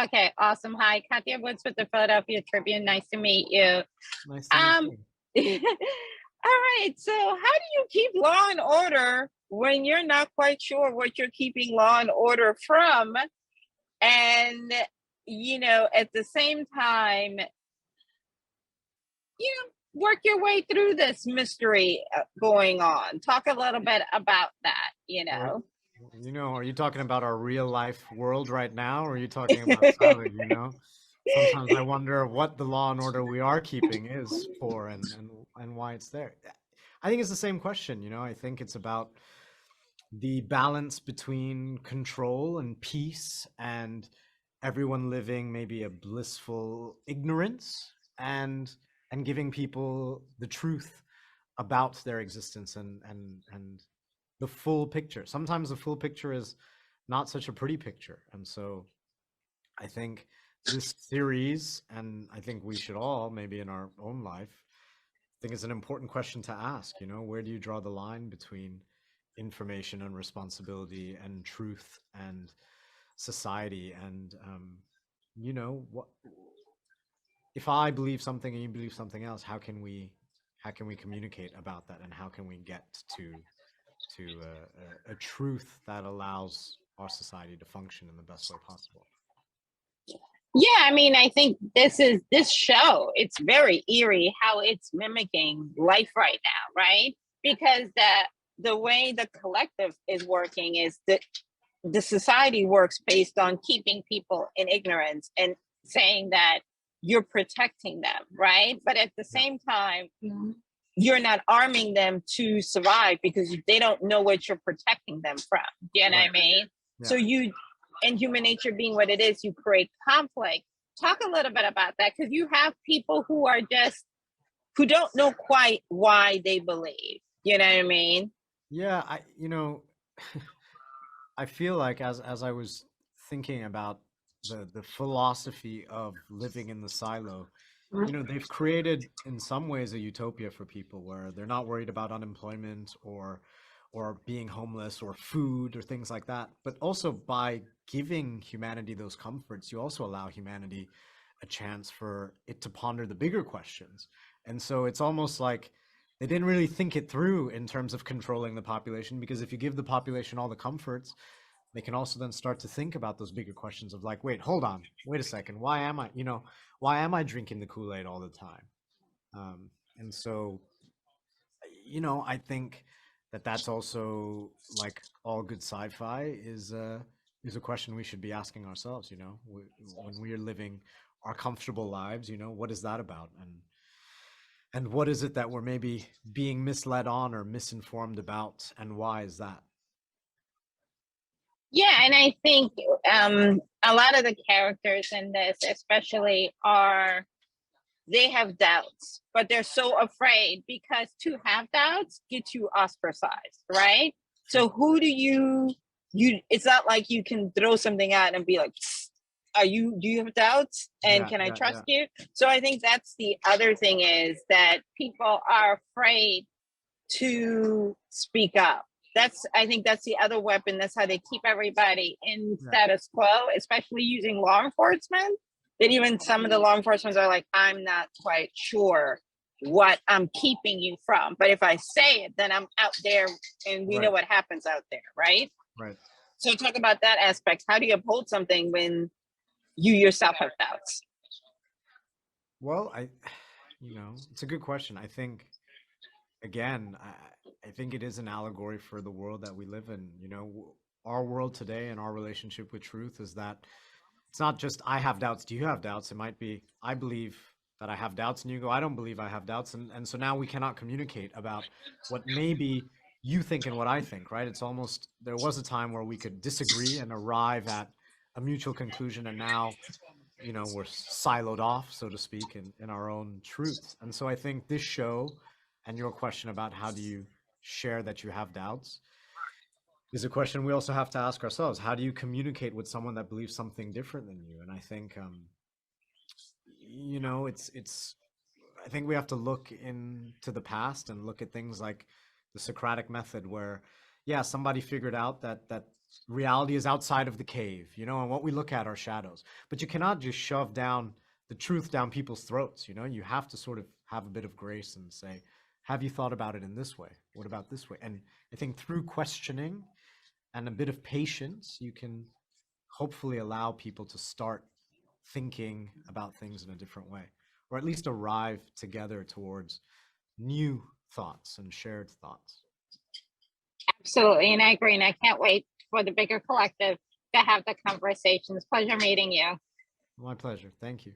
Okay, awesome. Hi, Katia Woods with the Philadelphia Tribune. Nice to meet you. Nice to meet Um, you. all right. So, how do you keep law and order when you're not quite sure what you're keeping law and order from? And, at the same time, work your way through this mystery going on. Talk a little bit about that. Or, are you talking about our real life world right now, or are you talking about Sally? Sometimes I wonder what the law and order we are keeping is for and why it's there. I think it's the same question. I think it's about the balance between control and peace and everyone living maybe a blissful ignorance and giving people the truth about their existence and the full picture. Sometimes the full picture is not such a pretty picture. And so I think this series, and I think we should all, maybe in our own life, I think it's an important question to ask. Where do you draw the line between information and responsibility and truth and society? And, what if I believe something and you believe something else, how can we communicate about that, and how can we get to a truth that allows our society to function in the best way possible? Yeah, I mean, I think this show, it's very eerie how it's mimicking life right now, right? Because the way the collective is working is that the society works based on keeping people in ignorance and saying that you're protecting them, right? But at the Yeah, same time, you're not arming them to survive because they don't know what you're protecting them from. Do you know what I right. mean? So Yeah. and human nature being what it is, you create conflict. Talk a little bit about that, because you have people who don't know quite why they believe. You know what I mean? Yeah, I feel like as I was thinking about the philosophy of living in the silo, they've created in some ways a utopia for people where they're not worried about unemployment or being homeless or food or things like that. But also by giving humanity those comforts, you also allow humanity a chance for it to ponder the bigger questions. And so it's almost like they didn't really think it through in terms of controlling the population, because if you give the population all the comforts, they can also then start to think about those bigger questions of like, wait, hold on, wait a second, why am I drinking the Kool-Aid all the time? And so, I think that that's also, like all good sci-fi, is a question we should be asking ourselves. When we are living our comfortable lives, what is that about? And what is it that we're maybe being misled on or misinformed about, and why is that? Yeah, and I think a lot of the characters in this, especially, they have doubts, but they're so afraid because to have doubts gets you ostracized, right? So Sure. who do you? It's not like you can throw something out and be like, do you have doubts? And Yeah, can I yeah, trust yeah. you? So I think that's the other thing, is that people are afraid to speak up. I think that's the other weapon. That's how they keep everybody in Yeah. status quo, especially using law enforcement. That even some of the law enforcement are like, I'm not quite sure what I'm keeping you from. But if I say it, then I'm out there, and we know Right, what happens out there, right? right. So talk about that aspect. How do you uphold something when you yourself have doubts? Well, it's a good question. I think, again, I think it is an allegory for the world that we live in. Our world today and our relationship with truth is that it's not just I have doubts, do you have doubts? It might be I believe that I have doubts, and you go, I don't believe I have doubts. And so now we cannot communicate about what maybe you think and what I think, right? It's almost, there was a time where we could disagree and arrive at a mutual conclusion, and now we're siloed off, so to speak, in our own truths. And so I think this show and your question about how do you share that you have doubts is a question we also have to ask ourselves. How do you communicate with someone that believes something different than you? And I think it's I think we have to look into the past and look at things like the Socratic method, where yeah, somebody figured out that reality is outside of the cave, you know, and what we look at are shadows. But you cannot just shove down the truth down people's throats, you know. You have to sort of have a bit of grace and say, have you thought about it in this way? What about this way? And I think through questioning and a bit of patience, you can hopefully allow people to start thinking about things in a different way, or at least arrive together towards new thoughts and shared thoughts. Absolutely. And I agree. And I can't wait for the bigger collective to have the conversations. Pleasure meeting you. My pleasure. Thank you.